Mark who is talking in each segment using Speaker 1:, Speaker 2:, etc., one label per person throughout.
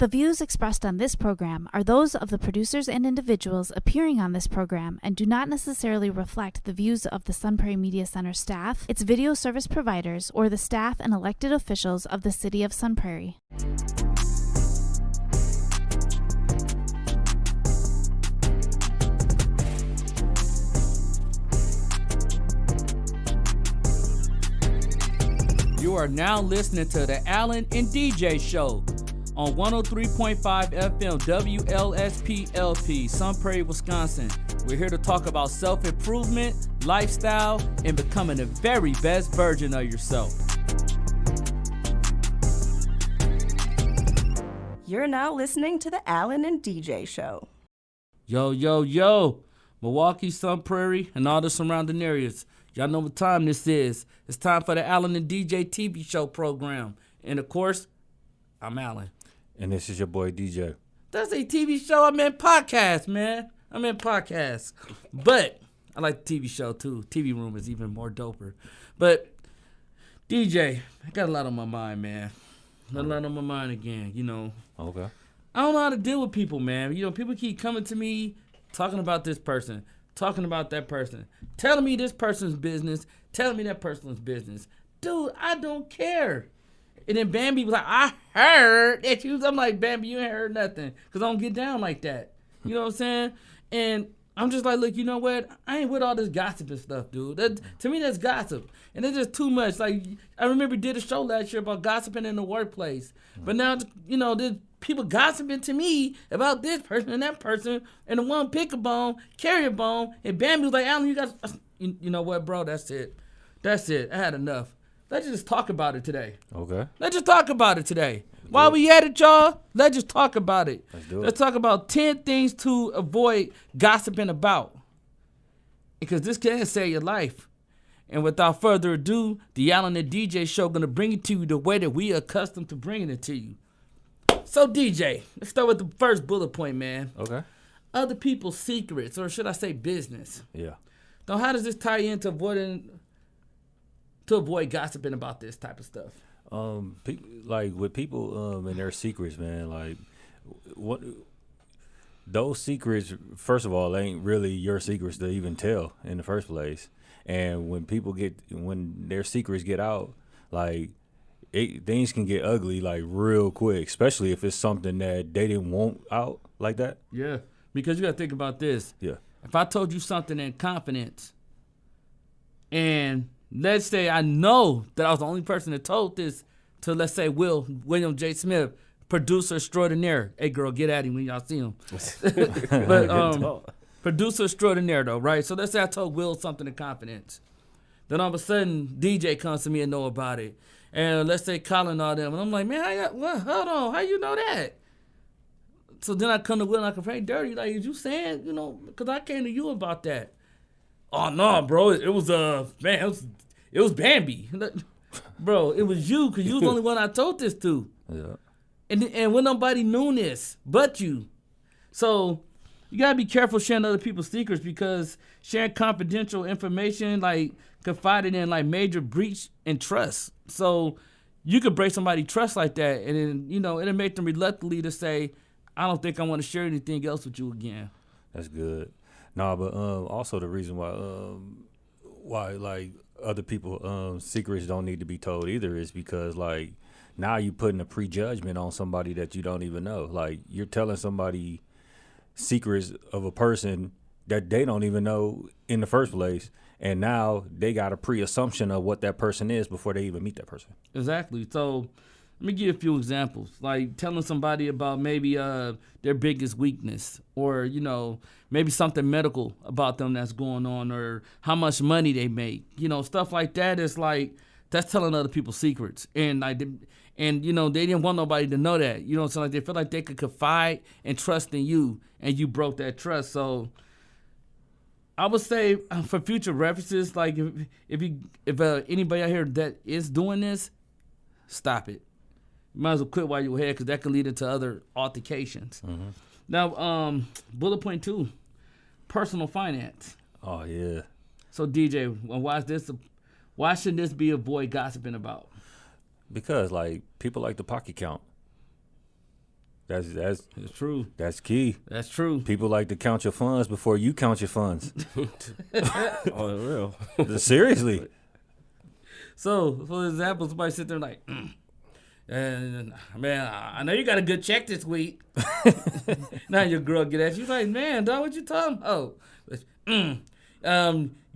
Speaker 1: The views expressed on this program are those of the producers and individuals appearing on this program and do not necessarily reflect the views of the Sun Prairie Media Center staff, its video service providers, or the staff and elected officials of the City of Sun Prairie.
Speaker 2: You are now listening to the Allen and DJ Show on 103.5 FM WLSP-LP, Sun Prairie, Wisconsin. We're here to talk about self-improvement, lifestyle, and becoming the very best version of yourself.
Speaker 3: You're now listening to the Allen and DJ Show.
Speaker 2: Yo, yo, yo, Milwaukee, Sun Prairie, and all the surrounding areas. Y'all know what time this is. It's time for the Allen and DJ TV show program. And of course, I'm Allen.
Speaker 4: And this is your boy DJ.
Speaker 2: That's a TV show. I meant podcast, man. I meant podcast. But I like the TV show too. TV Room is even more doper. But DJ, I got a lot on my mind, man. A lot on my mind again, you know.
Speaker 4: Okay.
Speaker 2: I don't know how to deal with people, man. You know, people keep coming to me talking about this person, talking about that person, telling me this person's business, telling me that person's business. Dude, I don't care. And then Bambi was like, I heard that you. I'm like, Bambi, you ain't heard nothing. Because I don't get down like that. You know what I'm saying? And I'm just like, look, you know what? I ain't with all this gossip and stuff, dude. To me, that's gossip. And it's just too much. Like, I remember did a show last year about gossiping in the workplace. But now, you know, there's people gossiping to me about this person and that person. And the one pick a bone, carry a bone. And Bambi was like, Allen, you got, you know what, bro? That's it. That's it. I had enough. Let's just talk about it today.
Speaker 4: Okay.
Speaker 2: Let's just talk about it today. While we at it, y'all, let's just talk about it.
Speaker 4: Let's do it.
Speaker 2: Let's talk about 10 things to avoid gossiping about. Because this can save your life. And without further ado, the Allen and DJ Show going to bring it to you the way that we are accustomed to bringing it to you. So, DJ, let's start with the first bullet point, man.
Speaker 4: Okay.
Speaker 2: Other people's secrets, or should I say business.
Speaker 4: Yeah.
Speaker 2: Now, how does this tie into to avoid gossiping about this type of stuff?
Speaker 4: Like with people and their secrets, man. Like, what? Those secrets, first of all, ain't really your secrets to even tell in the first place. And when their secrets get out, like things can get ugly like real quick, especially if it's something that they didn't want out like that.
Speaker 2: Yeah, because you got to think about this.
Speaker 4: Yeah.
Speaker 2: If I told you something in confidence, and let's say I know that I was the only person that told this to, let's say, William J. Smith, producer extraordinaire. Hey, girl, get at him when y'all see him. But producer extraordinaire, though, right? So let's say I told Will something in confidence. Then all of a sudden, DJ comes to me and know about it. And let's say Colin all them. And I'm like, man, hold on. How you know that? So then I come to Will and I can pray dirty. Like, is you saying, you know, because I came to you about that. Oh, no, bro. It was, it was Bambi. Bro, it was you because you was the only one I told this to.
Speaker 4: Yeah.
Speaker 2: And when nobody knew this but you. So you got to be careful sharing other people's secrets because sharing confidential information, like confided in, like major breach in trust. So you could break somebody's trust like that and then, you know, it'll make them reluctantly to say, I don't think I want to share anything else with you again.
Speaker 4: That's good. No, but also the reason why like other people secrets don't need to be told either is because like now you putting a prejudgment on somebody that you don't even know. Like you're telling somebody secrets of a person that they don't even know in the first place, and now they got a pre-assumption of what that person is before they even meet that person.
Speaker 2: Exactly. So let me give you a few examples, like telling somebody about maybe their biggest weakness or, you know, maybe something medical about them that's going on or how much money they make. You know, stuff like that is like, that's telling other people's secrets. And, like, you know, they didn't want nobody to know that. You know, so like they feel like they could confide and trust in you and you broke that trust. So I would say for future references, like if anybody out here that is doing this, stop it. You might as well quit while you're ahead because that could lead into other altercations. Mm-hmm. Now, bullet point 2, personal finance.
Speaker 4: Oh, yeah.
Speaker 2: So, DJ, why should this be avoid gossiping about?
Speaker 4: Because, like, people like to pocket count. That's
Speaker 2: It's true.
Speaker 4: that's key.
Speaker 2: That's true.
Speaker 4: People like to count your funds before you count your funds.
Speaker 5: Oh, real.
Speaker 4: Seriously.
Speaker 2: So, for example, somebody sit there like, and man, I know you got a good check this week. Now your girl get at you like, man, dog, what you talking? Oh,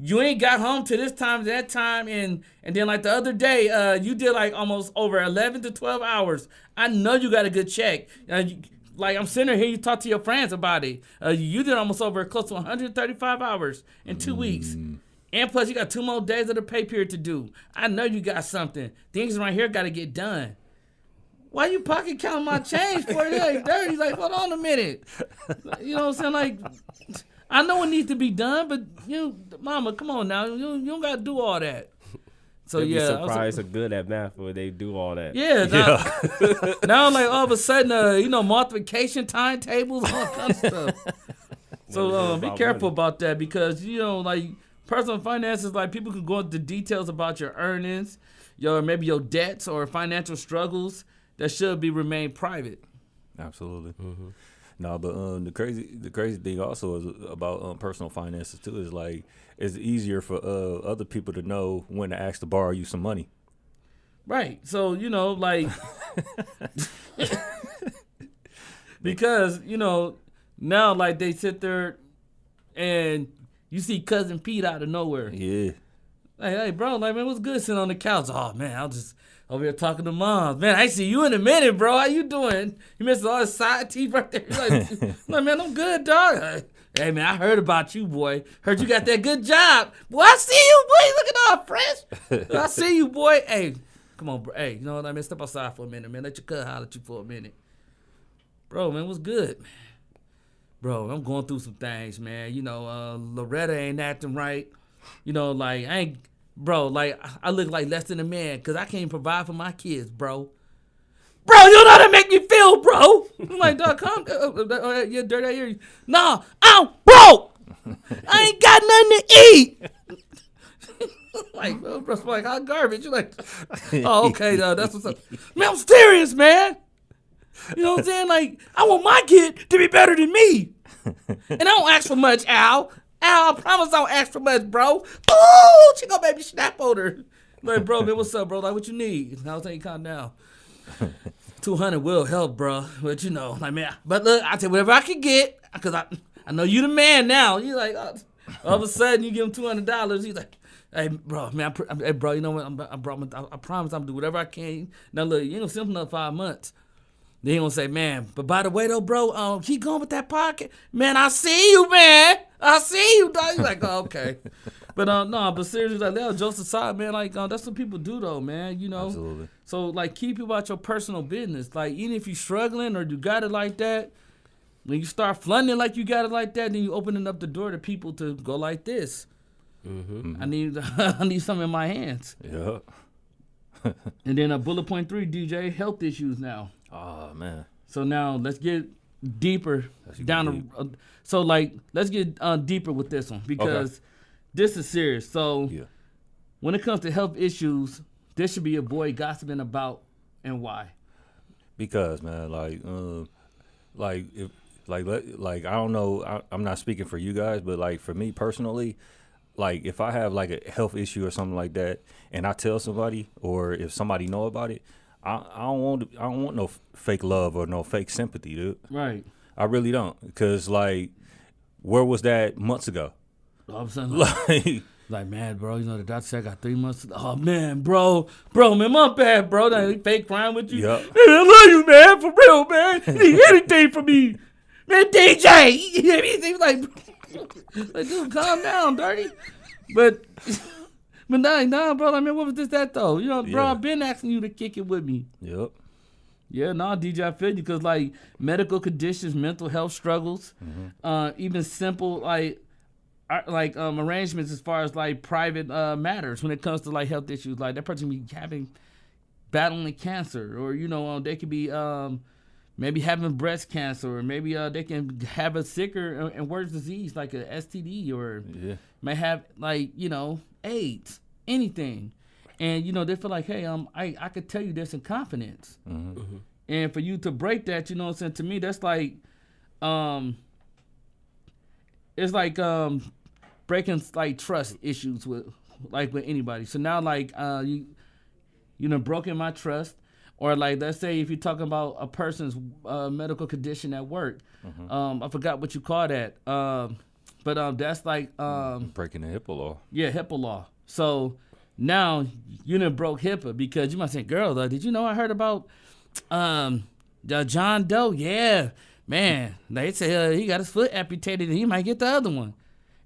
Speaker 2: you ain't got home to this time, that time, and then like the other day, you did like almost over 11 to 12 hours. I know you got a good check. Like I'm sitting here, you talk to your friends about it. You did almost over close to 135 hours in 2 weeks. And plus, you got 2 more days of the pay period to do. I know you got something. Things right here got to get done. Why you pocket counting my change for it? Like, dirty. He's like, hold on a minute. You know what I'm saying? Like, I know it needs to be done, but mama, come on now. You don't got to do all that. So,
Speaker 5: They'd be
Speaker 2: yeah.
Speaker 5: surprised are good at math when they do all that.
Speaker 2: Yeah. Now, like, all of a sudden, multiplication timetables, all kinds of stuff. So, be careful about that because, like, personal finances, like people can go into details about your earnings, maybe your debts or financial struggles that should be remain private.
Speaker 4: Absolutely. Mm-hmm. No, but the crazy thing also is about personal finances too is like it's easier for other people to know when to ask to borrow you some money.
Speaker 2: Right. So like because now like they sit there and you see Cousin Pete out of nowhere.
Speaker 4: Yeah.
Speaker 2: Hey, bro, like, man, what's good sitting on the couch? Oh, man, I'll just over here talking to mom. Man, I see you in a minute, bro. How you doing? You missed all the side teeth right there. Like, man, I'm good, dog. Hey, man, I heard about you, boy. Heard you got that good job. Boy, I see you, boy. Look at all fresh. I see you, boy. Hey, come on, bro. Hey, you know what I mean? Step outside for a minute, man. Let your cousin holler at you for a minute. Bro, man, what's good, man? Bro, I'm going through some things, man. Loretta ain't acting right. Like, I look like less than a man because I can't provide for my kids, bro. Bro, you know how to make me feel, bro. I'm like, dog, calm down. Yeah, dirty ear. Nah, I'm broke. I ain't got nothing to eat. Like, bro, like, hot garbage. You're like, oh, okay, dog, that's what's up. Man, I'm serious, man. You know what I'm saying? Like, I want my kid to be better than me. And I don't ask for much, Al. Al, I promise I don't ask for much, bro. Ooh, she gonna baby snap on her. Like, bro, man, what's up, bro? Like, what you need? I'll tell you, calm down. 200 will help, bro. But, like, man, but look, I take whatever I can get because I know you the man now. You like, all of a sudden, you give him $200. He's like, hey, bro, man, hey, bro, you know what? I promise I'm gonna do whatever I can. Now, look, you ain't gonna send him another 5 months. Then he gonna say, man, but by the way though, bro, keep going with that pocket. Man, I see you, man. I see you, dog. You're like, oh, okay. But no, but seriously, like, jokes aside, man, like, that's what people do though, man,
Speaker 4: Absolutely. So,
Speaker 2: like, keep about your personal business. Like, even if you're struggling or you got it like that, when you start flaunting like you got it like that, then you opening up the door to people to go like this. Mm-hmm. I need something in my hands.
Speaker 4: Yeah.
Speaker 2: And then bullet point 3, DJ, health issues now.
Speaker 4: Oh, man.
Speaker 2: So now let's get deeper down. Let's get deeper with this one because this is serious. So when it comes to health issues, this should be avoid gossiping about and why.
Speaker 4: Because, man, I don't know. I'm not speaking for you guys, but like for me personally, like if I have like a health issue or something like that, and I tell somebody, or if somebody know about it, I don't want no fake love or no fake sympathy, dude.
Speaker 2: Right.
Speaker 4: I really don't, because like, where was that months ago?
Speaker 2: All of a sudden, like, man, bro, the doctor said I got 3 months. Oh man, bro, man, my bad, bro. That fake crying with you.
Speaker 4: Yep.
Speaker 2: Man, I love you, man, for real, man. You need anything from me, man, DJ. He's like, dude, calm down, dirty. But nah, bro. I mean, what was that though? Bro, I've been asking you to kick it with me.
Speaker 4: Yep.
Speaker 2: Yeah, no, DJ, I feel you because like medical conditions, mental health struggles, even simple arrangements as far as like private matters when it comes to like health issues. Like that person be battling cancer, or they could be maybe having breast cancer, or maybe they can have a sicker and worse disease like a STD, or may have like AIDS, anything. And they feel like, hey, I could tell you this in confidence. And for you to break that, you know what I'm saying, to me, that's like, it's like breaking like trust issues with anybody. So now like you done broken my trust, or like let's say if you're talking about a person's medical condition at work, I forgot what you call that, but that's like
Speaker 4: breaking the HIPAA law.
Speaker 2: Yeah, HIPAA law. So now you done broke HIPAA because you might say, girl, did you know I heard about the John Doe? Yeah, man, they say he got his foot amputated and he might get the other one.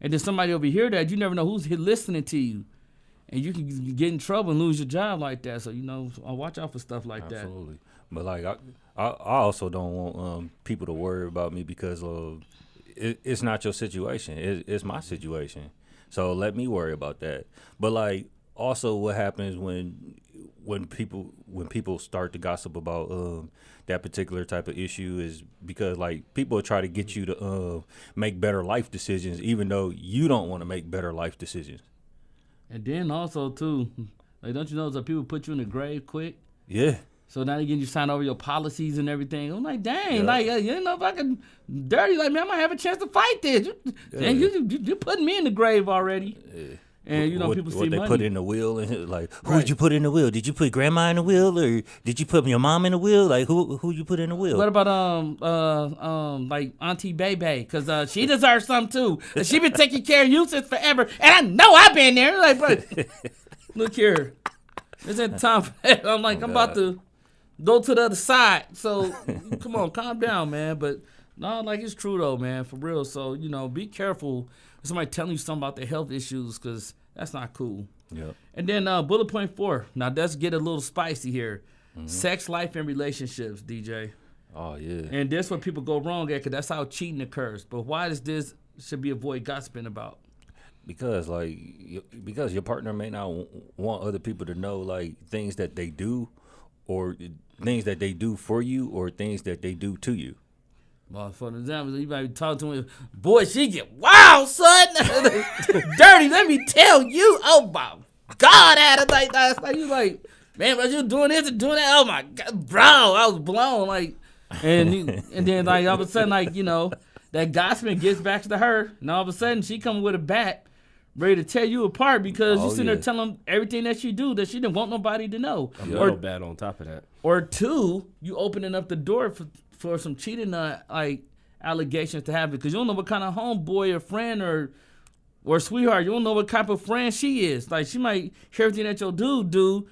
Speaker 2: And then somebody over here that you never know who's listening to you. And you can get in trouble and lose your job like that. So, you know, watch out for stuff like that.
Speaker 4: Absolutely. But, like, I also don't want people to worry about me because it's not your situation. It's my situation. So let me worry about that. But, like, also what happens when people start to gossip about that particular type of issue is because, like, people try to get you to make better life decisions even though you don't want to make better life decisions.
Speaker 2: And then also, too, like, don't you know that people put you in the grave quick?
Speaker 4: Yeah.
Speaker 2: So now they get you sign over your policies and everything. I'm like, dang, like, you know, if I can dirty, like, man, I might have a chance to fight this. Dang, you putting me in the grave already. Yeah. And, you know, people see
Speaker 4: what they
Speaker 2: money.
Speaker 4: Put in the will, and like, who did you put in the will? Did you put grandma in the will, or did you put your mom in the will? Like, who you put in the will?
Speaker 2: What about like Auntie Bebe? Because she deserves something too. She been taking care of you since forever, and I know I've been there. Like, bro, look here, it's that time for that. I'm like, I'm about to go to the other side. So come on, calm down, man. But no, like, it's true though, man, for real. So, you know, be careful. Somebody telling you something about their health issues, because that's not cool.
Speaker 4: Yep.
Speaker 2: And then bullet point 4. Now, let's get a little spicy here. Sex life and relationships, DJ.
Speaker 4: Oh, yeah.
Speaker 2: And that's what people go wrong at, because that's how cheating occurs. But why does this should be avoid gossiping about?
Speaker 4: Because your partner may not want other people to know, like, things that they do, or things that they do for you, or things that they do to you.
Speaker 2: Well, for example, you might be talking to me, boy, she get wild, son. Dirty, let me tell you. Oh, my God, Adam. Like, you like, man, but you doing this and doing that. Oh, my God, bro. I was blown. Like, and then, like, all of a sudden, like, you know, that gossiping gets back to her. And all of a sudden, she coming with a bat, ready to tear you apart because you sitting there telling them everything that she do that she didn't want nobody to know.
Speaker 5: Or bad on top of that.
Speaker 2: Or 2, you opening up the door for some cheating like allegations to happen, because you don't know what kind of homeboy or friend or sweetheart, you don't know what type of friend she is. Like, she might hear everything that your dude do,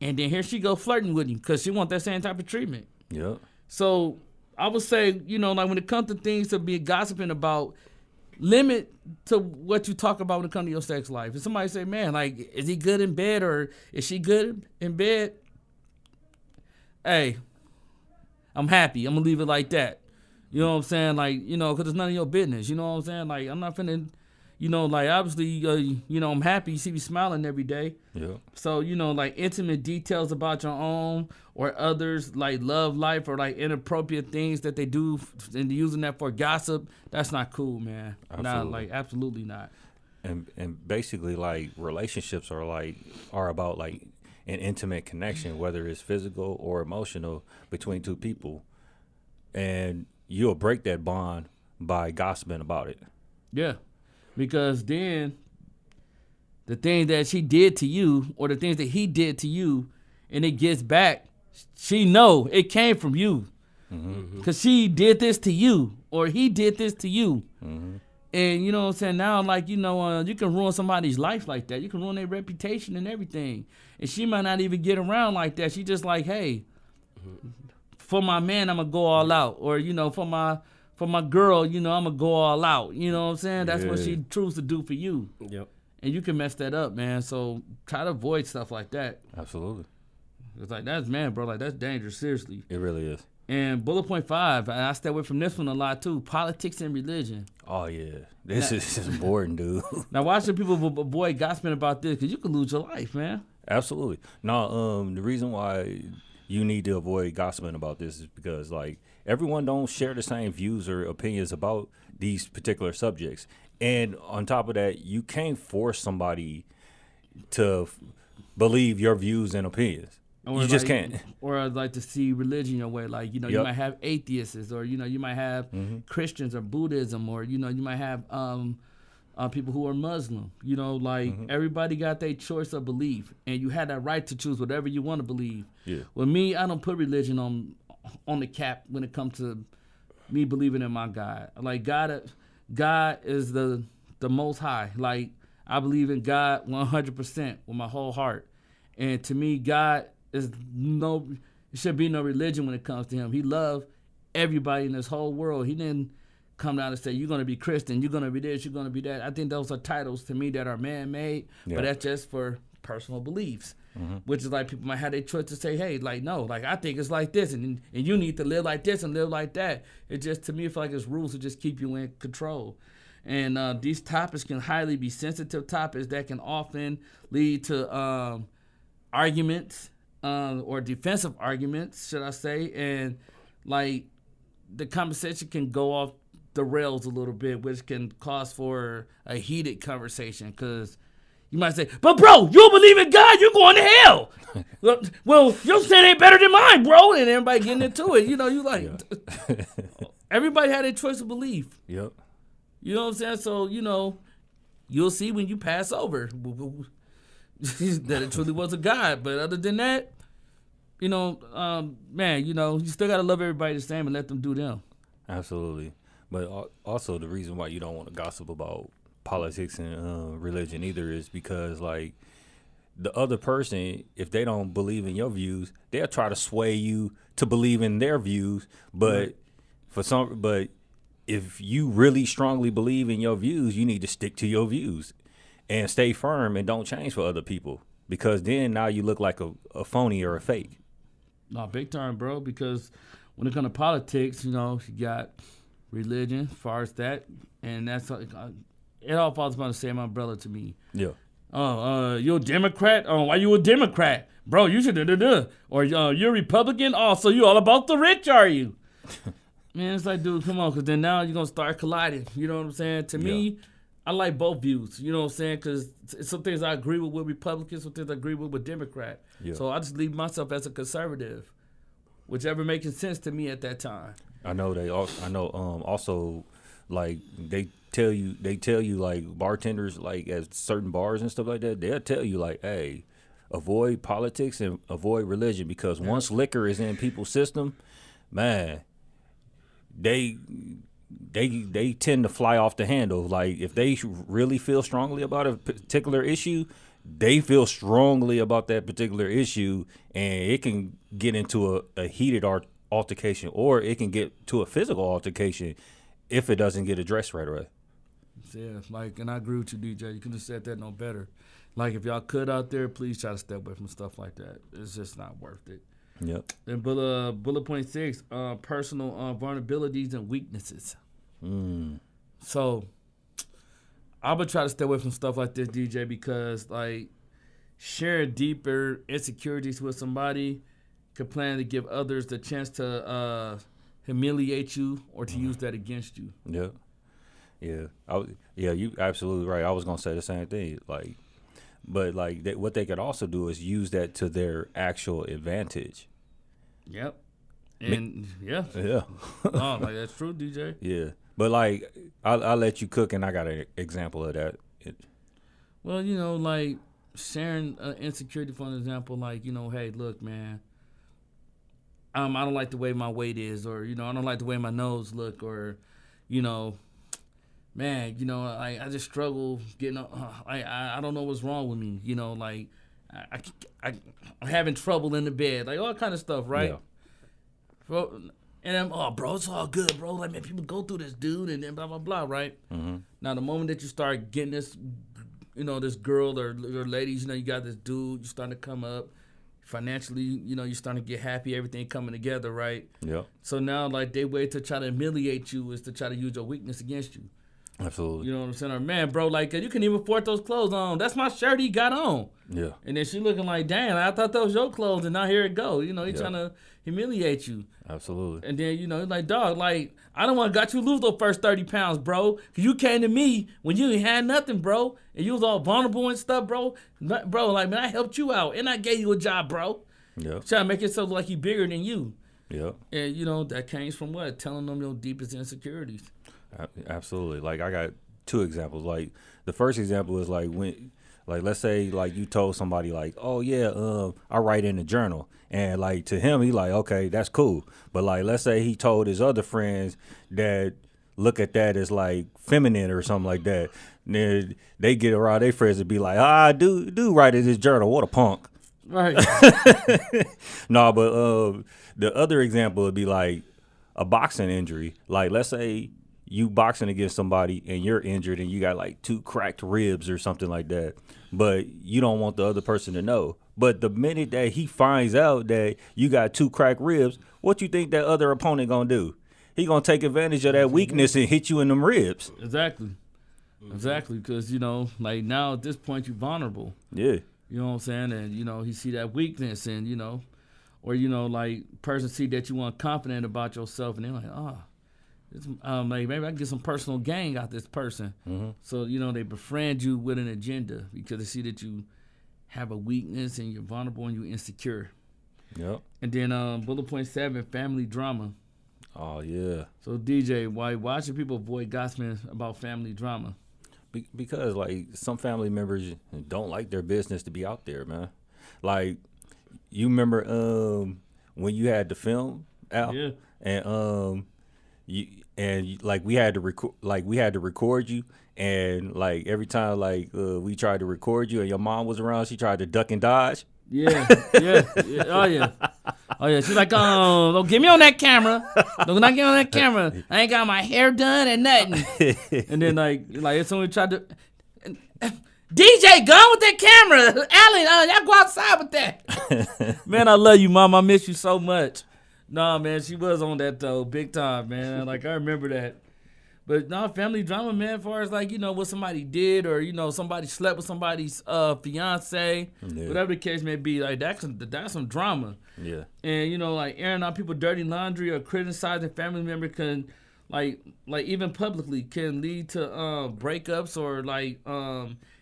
Speaker 2: and then here she go flirting with you because she want that same type of treatment.
Speaker 4: Yeah.
Speaker 2: So I would say, you know, like, when it comes to things to be gossiping about, limit to what you talk about when it comes to your sex life. If somebody say, man, like, is he good in bed or is she good in bed? Hey, I'm happy. I'm going to leave it like that. You know what I'm saying? Like, you know, because it's none of your business. You know what I'm saying? Like, I'm not finna, you know, like, obviously, you know, I'm happy. You see me smiling every day.
Speaker 4: Yeah.
Speaker 2: So, you know, like, intimate details about your own or others, like love life or, like, inappropriate things that they do and using that for gossip, that's not cool, man.
Speaker 4: Absolutely.
Speaker 2: Like, absolutely not.
Speaker 4: And basically, like, relationships are about, like, an intimate connection, whether it's physical or emotional, between two people. And you'll break that bond by gossiping about it.
Speaker 2: Yeah. Because then the things that she did to you or the things that he did to you and it gets back, she know it came from you. Because she did this to you or he did this to you. And you know what I'm saying? Now, like, you know, you can ruin somebody's life like that. You can ruin their reputation and everything. And she might not even get around like that. She just like, hey, for my man, I'm going to go all out. Or, you know, for my girl, you know, I'm going to go all out. You know what I'm saying? That's what she chooses to do for you.
Speaker 5: Yep.
Speaker 2: And you can mess that up, man. So try to avoid stuff like that.
Speaker 4: Absolutely.
Speaker 2: It's like, that's, man, bro, like, that's dangerous, seriously.
Speaker 4: It really is.
Speaker 2: And bullet point 5, and I stay away from this one a lot too, politics and religion.
Speaker 4: Oh, yeah. This is important, dude.
Speaker 2: Now, why should people avoid gossiping about this? Because you can lose your life, man.
Speaker 4: Absolutely. No, the reason why you need to avoid gossiping about this is because, like, everyone don't share the same views or opinions about these particular subjects. And on top of that, you can't force somebody to believe your views and opinions.
Speaker 2: Or
Speaker 4: you just can't.
Speaker 2: Or I'd like to see religion your way. Like, you know, you might have atheists, or, you know, you might have Christians or Buddhism, or, you know, you might have people who are Muslim. You know, like everybody got their choice of belief, and you had that right to choose whatever you want to believe.
Speaker 4: Yeah.
Speaker 2: With me, I don't put religion on the cap when it comes to me believing in my God. Like, God is the Most High. Like, I believe in God 100% with my whole heart. And to me, God is it should be no religion when it comes to him. He loved everybody in this whole world. He didn't come down and say, you're going to be Christian, you're going to be this, you're going to be that. I think those are titles to me that are man-made, but that's just for personal beliefs, which is like people might have their choice to say, hey, like, no, like, I think it's like this, and you need to live like this and live like that. It just, to me, I feel like it's rules to just keep you in control. And these topics can highly be sensitive topics that can often lead to arguments, or defensive arguments, should I say, and like the conversation can go off the rails a little bit, which can cause for a heated conversation, because you might say, but bro, you don't believe in God, you're going to hell. Well, your sin ain't better than mine, bro, and everybody getting into it. You know, you like, everybody had a choice of belief.
Speaker 4: Yep.
Speaker 2: You know what I'm saying? So, you know, you'll see when you pass over that it truly was a God. But other than that, you know, man, you know, you still got to love everybody the same and let them do them.
Speaker 4: Absolutely. But also the reason why you don't want to gossip about politics and religion either is because, like, the other person, if they don't believe in your views, they'll try to sway you to believe in their views. But if you really strongly believe in your views, you need to stick to your views and stay firm and don't change for other people, because then now you look like a phony or a fake.
Speaker 2: No, big time, bro, because when it comes to politics, you know, you got religion as far as that, and that's it all falls upon the same umbrella to me.
Speaker 4: Yeah.
Speaker 2: You a Democrat? Oh, why you a Democrat? Bro, you should Or you're a Republican? Oh, so you all about the rich, are you? Man, it's like, dude, come on, because then now you're going to start colliding. You know what I'm saying? To me, I like both views, you know what I'm saying? Because some things I agree with Republicans, some things I agree with Democrat. Yeah. So I just leave myself as a conservative, whichever making sense to me at that time.
Speaker 4: I know also, like, they tell you like bartenders, like at certain bars and stuff like that, they'll tell you like, hey, avoid politics and avoid religion, because once liquor is in people's system, man, they tend to fly off the handle. Like, if they really feel strongly about a particular issue, they feel strongly about that particular issue, and it can get into a heated altercation, or it can get to a physical altercation if it doesn't get addressed right away.
Speaker 2: Yeah, like, and I agree with you, DJ. You couldn't have said that no better. Like, if y'all could out there, please try to stay away from stuff like that. It's just not worth it.
Speaker 4: Yep.
Speaker 2: And bullet point 6, personal vulnerabilities and weaknesses. So I would try to stay away from stuff like this, DJ, because, like, sharing deeper insecurities with somebody could plan to give others the chance to humiliate you or to use that against you.
Speaker 4: Yeah. Yeah, you absolutely right. I was gonna say the same thing. Like, but like what they could also do is use that to their actual advantage.
Speaker 2: Yep. And yeah. Oh, like, that's true, DJ.
Speaker 4: Yeah, but like I'll let you cook, and I got an example of that.
Speaker 2: Well, you know, like sharing insecurity, for an example, like, you know, hey, look, man, I don't like the way my weight is, or, you know, I don't like the way my nose look, or, you know, man, you know, I just struggle getting I don't know what's wrong with me, you know, like I'm having trouble in the bed, like all kind of stuff, right? Yeah. Bro, and I'm, bro, it's all good, bro. Like, man, people go through this, dude, and then blah, blah, blah, right? Mm-hmm. Now, the moment that you start getting this, you know, this girl or ladies, you know, you got this dude, you starting to come up financially, you know, you're starting to get happy, everything coming together, right?
Speaker 4: Yeah.
Speaker 2: So now, like, they way to try to humiliate you is to try to use your weakness against you.
Speaker 4: Absolutely.
Speaker 2: You know what I'm saying? Or, man, bro, like, you couldn't even afford those clothes on. That's my shirt he got on.
Speaker 4: Yeah.
Speaker 2: And then she looking like, damn, I thought that was your clothes, and now here it go. You know, he trying to humiliate you.
Speaker 4: Absolutely.
Speaker 2: And then, you know, like, dog, like, I don't want to got you lose those first 30 pounds, bro. Because you came to me when you ain't had nothing, bro. And you was all vulnerable and stuff, bro. Bro, like, man, I helped you out, and I gave you a job, bro.
Speaker 4: Yeah.
Speaker 2: Trying to make yourself like you bigger than you.
Speaker 4: Yeah.
Speaker 2: And, you know, that came from what? Telling them your deepest insecurities.
Speaker 4: Absolutely. Like, I got 2 examples. Like, the first example is like when, like, let's say like you told somebody like, oh yeah, I write in a journal, and like to him he like, okay, that's cool. But like, let's say he told his other friends that look at that as like feminine or something like that. And then they get around their friends and be like, dude write in his journal. What a punk.
Speaker 2: Right.
Speaker 4: No, but the other example would be like a boxing injury. Like, let's say you boxing against somebody and you're injured and you got like 2 cracked ribs or something like that, but you don't want the other person to know. But the minute that he finds out that you got 2 cracked ribs, what you think that other opponent gonna do? He gonna take advantage of that weakness and hit you in them ribs.
Speaker 2: Exactly. Exactly. Because, you know, like now at this point, you're vulnerable.
Speaker 4: Yeah.
Speaker 2: You know what I'm saying? And, you know, he see that weakness and, you know, or, you know, like person see that you want confident about yourself and they're like, like maybe I can get some personal gain out this person.
Speaker 4: Mm-hmm.
Speaker 2: So, you know, they befriend you with an agenda because they see that you have a weakness and you're vulnerable and you're insecure.
Speaker 4: Yep.
Speaker 2: And then bullet point 7, family drama.
Speaker 4: Oh yeah.
Speaker 2: So DJ, why should people avoid gossiping about family drama?
Speaker 4: Because like some family members don't like their business to be out there, man. Like, you remember when you had the film out,
Speaker 2: Yeah.
Speaker 4: and like we had to record you, and like every time like we tried to record you and your mom was around, she tried to duck and dodge.
Speaker 2: Yeah. Oh yeah. She's like, don't get me on that camera. Don't not get on that camera. I ain't got my hair done and nothing. And then like if someone tried to, DJ, gone with that camera. Alan, y'all go outside with that. Man, I love you, Mom. I miss you so much. Nah, man, she was on that though, big time, man. Like I remember that. But no, family drama, man, as far as like, you know, what somebody did or, you know, somebody slept with somebody's fiance, whatever the case may be, like that's some drama.
Speaker 4: Yeah.
Speaker 2: And, you know, like airing out people dirty laundry or criticizing family member can like even publicly can lead to breakups or like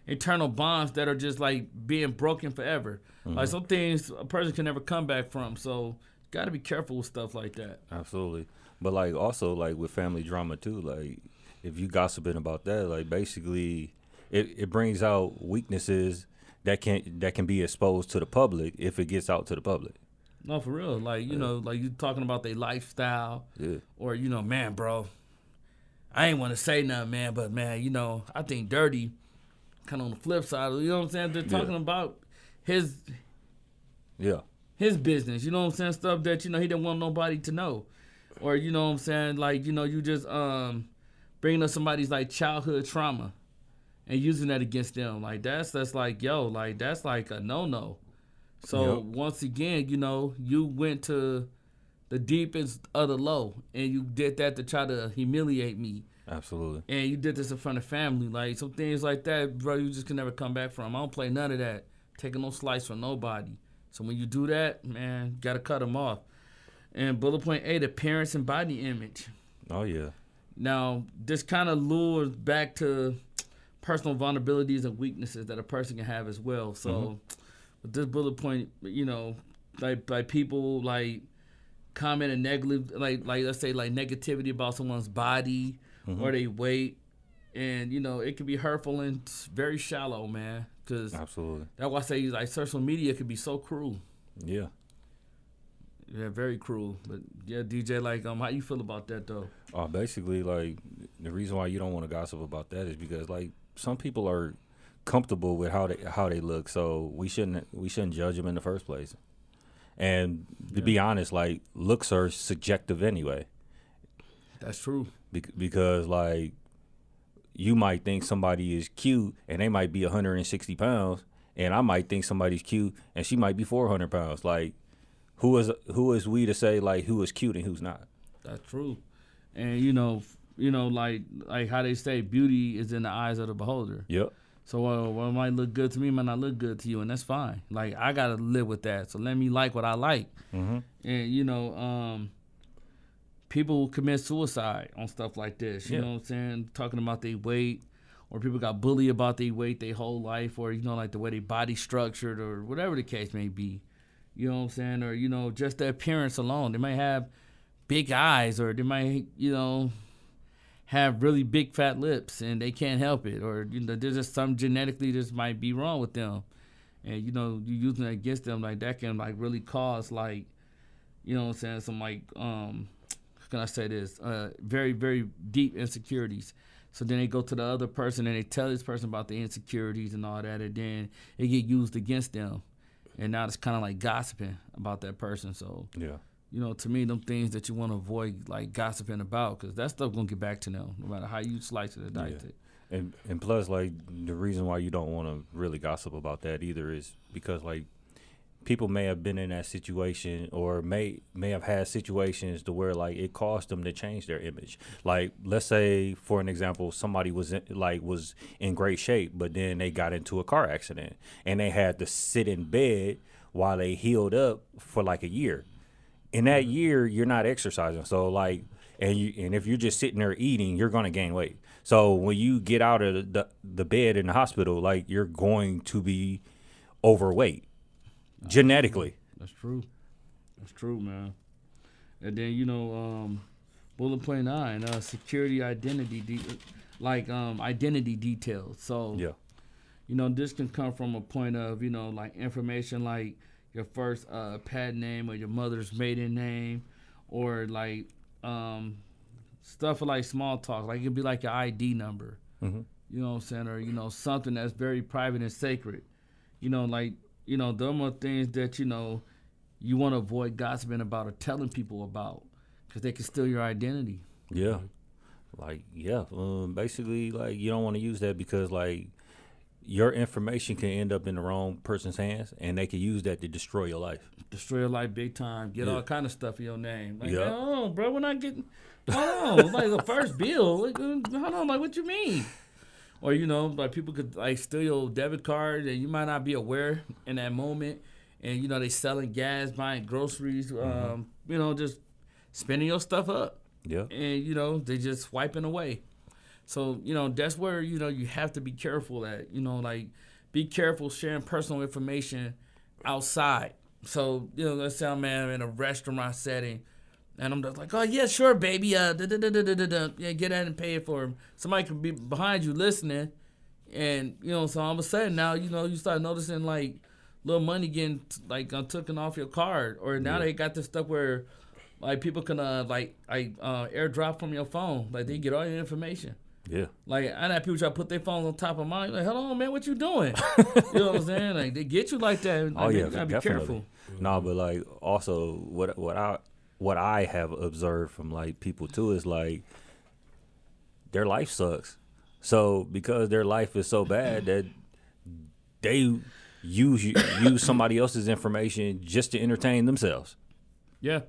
Speaker 2: internal bonds that are just like being broken forever. Mm-hmm. Like some things a person can never come back from. So got to be careful with stuff like that.
Speaker 4: Absolutely. But like also like with family drama too, like if you gossiping about that, like basically it brings out weaknesses that can be exposed to the public if it gets out to the public.
Speaker 2: No, for real. Like, you know, like you talking about their lifestyle.
Speaker 4: Yeah.
Speaker 2: Or, you know, man, bro, I ain't want to say nothing, man, but man, you know, I think Dirty kind of on the flip side, you know what I'm saying? They're talking about his business, you know what I'm saying? Stuff that, you know, he didn't want nobody to know. Or, you know what I'm saying, like, you know, you just bringing up somebody's, like, childhood trauma and using that against them. Like, that's like, yo, like, that's like a no-no. So, once again, you know, you went to the deepest of the low, and you did that to try to humiliate me.
Speaker 4: Absolutely.
Speaker 2: And you did this in front of family. Like, some things like that, bro, you just can never come back from. I don't play none of that. Taking no slice from nobody. So, when you do that, man, you got to cut them off. And bullet point 8, appearance and body image.
Speaker 4: Oh, yeah.
Speaker 2: Now, this kind of lures back to personal vulnerabilities and weaknesses that a person can have as well. So, with this bullet point, you know, like people, like, commenting negative, like let's say, like, negativity about someone's body or their weight. And, you know, it can be hurtful and very shallow, man. Cause
Speaker 4: absolutely.
Speaker 2: That's why I say, like, social media can be so cruel.
Speaker 4: Yeah.
Speaker 2: Yeah, very cruel. But yeah, DJ, like, how you feel about that though?
Speaker 4: Basically, like, the reason why you don't want to gossip about that is because, like, some people are comfortable with how they look, so we shouldn't judge them in the first place. And to be honest, like, looks are subjective anyway.
Speaker 2: That's true.
Speaker 4: Because like, you might think somebody is cute and they might be 160 pounds, and I might think somebody's cute and she might be 400 pounds. Like, who is we to say like who is cute and who's not? That's
Speaker 2: true. And you know, like how they say, beauty is in the eyes of the beholder.
Speaker 4: Yep.
Speaker 2: So what might look good to me might not look good to you, and that's fine. Like, I gotta live with that. So let me like what I like. And you know, people commit suicide on stuff like this. You know what I'm saying? Talking about their weight, or people got bullied about their weight their whole life, or you know, like the way their body structured, or whatever the case may be. You know what I'm saying? Or, just the appearance alone. They might have big eyes, or they might, have really big fat lips and they can't help it. Or, there's just some genetically just might be wrong with them. And, you using it against them, like, that can, like, really cause, like, you know what I'm saying, some, like, how can I say this? Very, very deep insecurities. So then they go to the other person and they tell this person about the insecurities and all that, and then it get used against them. And now it's kind of like gossiping about that person. So, to me, them things that you want to avoid, like, gossiping about, because that stuff going to get back to them, no matter how you slice it or dice it.
Speaker 4: And plus, like, the reason why you don't want to really gossip about that either is because, like, people may have been in that situation, or may have had situations to where, like, it caused them to change their image. Like, let's say, for an example, somebody was in great shape, but then they got into a car accident and they had to sit in bed while they healed up for like a year. In that year, you're not exercising, so like, and if you're just sitting there eating, you're gonna gain weight. So when you get out of the bed in the hospital, like, you're going to be overweight. Genetically.
Speaker 2: That's true, man. And then bullet point 9, security identity, identity details. So this can come from a point of like information like your first pet name or your mother's maiden name, or like stuff like small talk. Like, it could be like your ID number. Mm-hmm. You know what I'm saying, or something that's very private and sacred. Them are things that, you want to avoid gossiping about or telling people about, because they can steal your identity.
Speaker 4: Yeah. Basically, like, you don't want to use that because, like, your information can end up in the wrong person's hands, and they can use that to destroy your life.
Speaker 2: Destroy your life big time. Get all kind of stuff in your name. Like, hold on, bro, we're not getting, hold on. Like, the first bill. Like, hold on, like, what you mean? Or, like, people could, like, steal your debit card, and you might not be aware in that moment. And, they selling gas, buying groceries, just spending your stuff up.
Speaker 4: Yeah.
Speaker 2: And, they just swiping away. So, that's where, you have to be careful at, like, be careful sharing personal information outside. So, let's say I'm in a restaurant setting, and I'm just like, oh, yeah, sure, baby. Yeah, get that and pay it for him. Somebody could be behind you listening. And, so all of a sudden now, you start noticing, like, little money getting, like, taken off your card. Or now they got this stuff where, like, people can, airdrop from your phone. Like, they get all your information.
Speaker 4: Yeah.
Speaker 2: Like, I had people try to put their phones on top of mine. Like, hold on, man, what you doing? You know what I'm saying? Like, they get you like that. Like, you gotta be careful.
Speaker 4: No, but, like, also, what I have observed from, like, people too is, like, their life sucks. So because their life is so bad that they use somebody else's information just to entertain themselves.
Speaker 2: Yeah.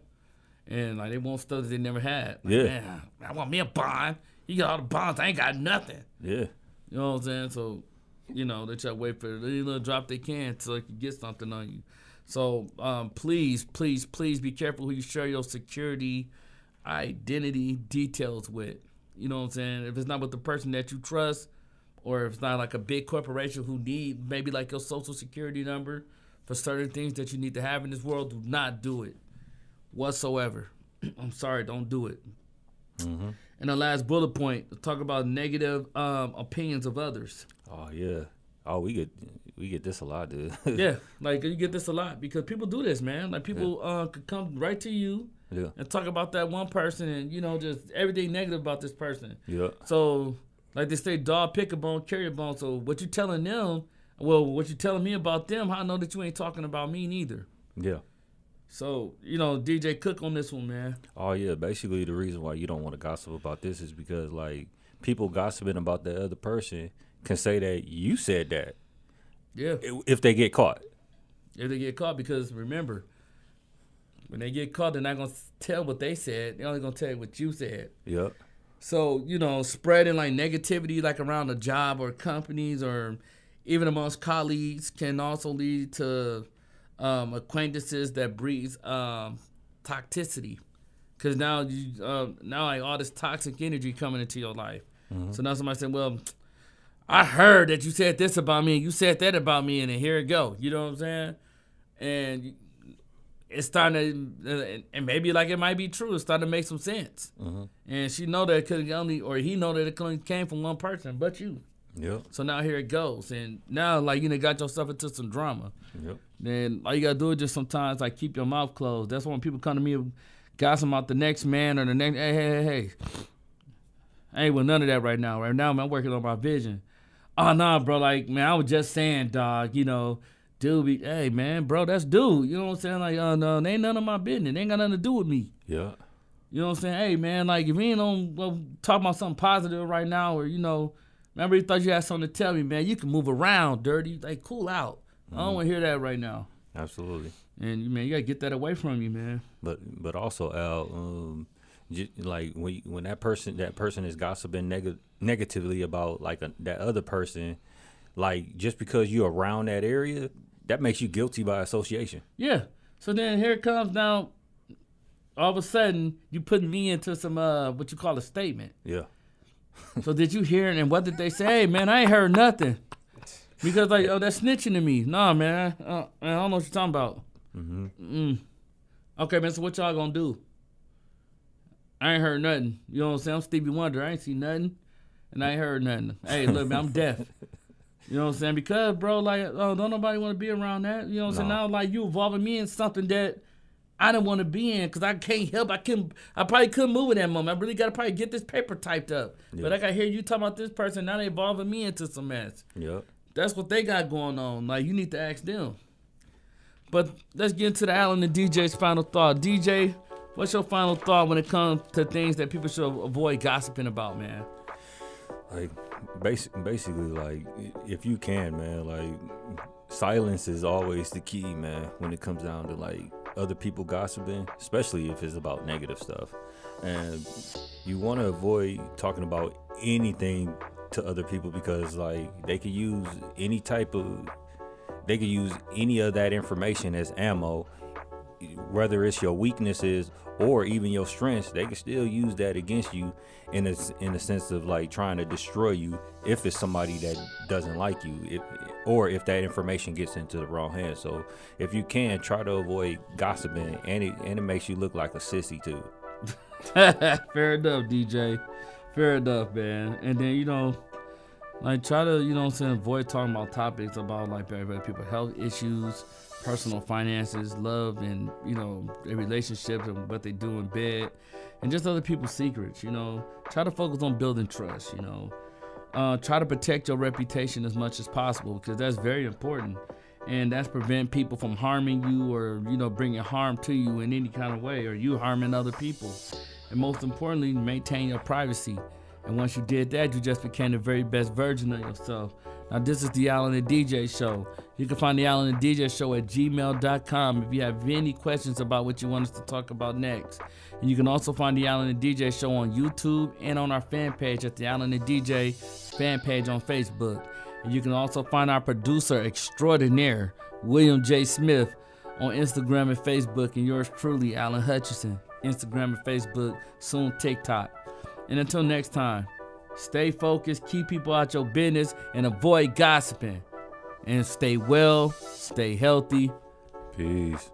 Speaker 2: And, like, they want stuff that they never had. Like,
Speaker 4: yeah.
Speaker 2: Man, I want me a bond. You got all the bonds. I ain't got nothing.
Speaker 4: Yeah.
Speaker 2: You know what I'm saying? So, they try to wait for the little drop they can so they can get something on you. So, please be careful who you share your security identity details with. You know what I'm saying? If it's not with the person that you trust, or if it's not like a big corporation who need maybe like your social security number for certain things that you need to have in this world, do not do it whatsoever. I'm sorry, don't do it. Mm-hmm. And the last bullet point, talk about negative opinions of others.
Speaker 4: Oh, yeah. Oh, we get this a lot, dude.
Speaker 2: Yeah, like, you get this a lot because people do this, man. Like, people could come right to you and talk about that one person and, just everything negative about this person.
Speaker 4: Yeah.
Speaker 2: So, like they say, dog pick a bone, carry a bone. So what you telling them, what you telling me about them, how I know that you ain't talking about me neither.
Speaker 4: Yeah.
Speaker 2: So, DJ, cook on this one, man.
Speaker 4: Oh, yeah. Basically, the reason why you don't want to gossip about this is because, like, people gossiping about the other person can say that you said that.
Speaker 2: Yeah.
Speaker 4: If they get caught.
Speaker 2: If they get caught, because remember, when they get caught, they're not going to tell what they said. They're only going to tell you what you said.
Speaker 4: Yep.
Speaker 2: So, spreading, like, negativity, like, around a job or companies or even amongst colleagues can also lead to acquaintances that breeds toxicity. Because now, like, all this toxic energy coming into your life. Mm-hmm. So now somebody said, well, I heard that you said this about me, and you said that about me, and then here it go. You know what I'm saying? And it's starting to, and maybe like it might be true. It's starting to make some sense. And she know that it could only, or he know that it only came from one person, but you.
Speaker 4: Yep.
Speaker 2: So now here it goes, and now like you done got yourself into some drama.
Speaker 4: Yep.
Speaker 2: Then all you gotta do is just sometimes like keep your mouth closed. That's when people come to me, gossip about the next man or the next. Hey. I ain't with none of that right now. Right now, man, I'm working on my vision. Oh nah, bro. Like man, I was just saying, dog. You know, dude. Hey man, bro, that's dude. You know what I'm saying? Like, no, they ain't none of my business. They ain't got nothing to do with me.
Speaker 4: Yeah.
Speaker 2: You know what I'm saying? Hey man, like if you ain't on talk about something positive right now, or you know. Remember, you thought you had something to tell me, man. You can move around, dirty. Like, cool out. I don't want to hear that right now.
Speaker 4: Absolutely.
Speaker 2: And, man, you got to get that away from you, man.
Speaker 4: But also, Al, like, when that person is gossiping negatively about, like, that other person, like, just because you're around that area, that makes you guilty by association.
Speaker 2: Yeah. So then here it comes now, all of a sudden, you putting me into some, what you call a statement.
Speaker 4: Yeah.
Speaker 2: So did you hear it, and what did they say? Hey, man, I ain't heard nothing. Because, like, oh, that's snitching to me. Nah, man, I don't know what you're talking about. Okay, man, so what y'all gonna do? I ain't heard nothing. You know what I'm saying? I'm Stevie Wonder. I ain't seen nothing, and I ain't heard nothing. Hey, look, man, I'm deaf. You know what I'm saying? Because, bro, like, oh, don't nobody want to be around that. You know what I'm saying? Now, like, you involving me in something that I didn't want to be in because I can't help. I probably couldn't move in that moment. I really got to probably get this paper typed up. Yeah. But I got to hear you talking about this person. Now they involving me into some mess.
Speaker 4: Yep.
Speaker 2: That's what they got going on. Like, you need to ask them. But let's get into the Alan and DJ's final thought. DJ, what's your final thought when it comes to things that people should avoid gossiping about, man?
Speaker 4: Like, basically, like, if you can, man, like, silence is always the key, man, when it comes down to, like, other people gossiping, especially if it's about negative stuff. And you want to avoid talking about anything to other people because, like, they could use any of that information as ammo, whether it's your weaknesses or even your strengths. They can still use that against you in a sense of, like, trying to destroy you if it's somebody that doesn't like you, or if that information gets into the wrong hands. So if you can, try to avoid gossiping, and it makes you look like a sissy too.
Speaker 2: Fair enough, DJ. Fair enough, man. And then, you know, like, try to, you know what I'm saying, avoid talking about topics about, like, people's health issues, personal finances, love, and, you know, their relationships and what they do in bed, and just other people's secrets, you know. Try to focus on building trust, you know. Try to protect your reputation as much as possible because that's very important. And that's prevent people from harming you or, you know, bringing harm to you in any kind of way, or you harming other people. And most importantly, maintain your privacy. And once you did that, you just became the very best version of yourself. Now, this is the Alan and DJ Show. You can find the Alan and DJ Show at gmail.com if you have any questions about what you want us to talk about next. And you can also find the Alan and DJ Show on YouTube and on our fan page at the Alan and DJ fan page on Facebook. And you can also find our producer extraordinaire, William J. Smith, on Instagram and Facebook, and yours truly, Alan Hutchinson, Instagram and Facebook, soon TikTok. And until next time, stay focused, keep people out your business, and avoid gossiping. And stay well, stay healthy.
Speaker 4: Peace.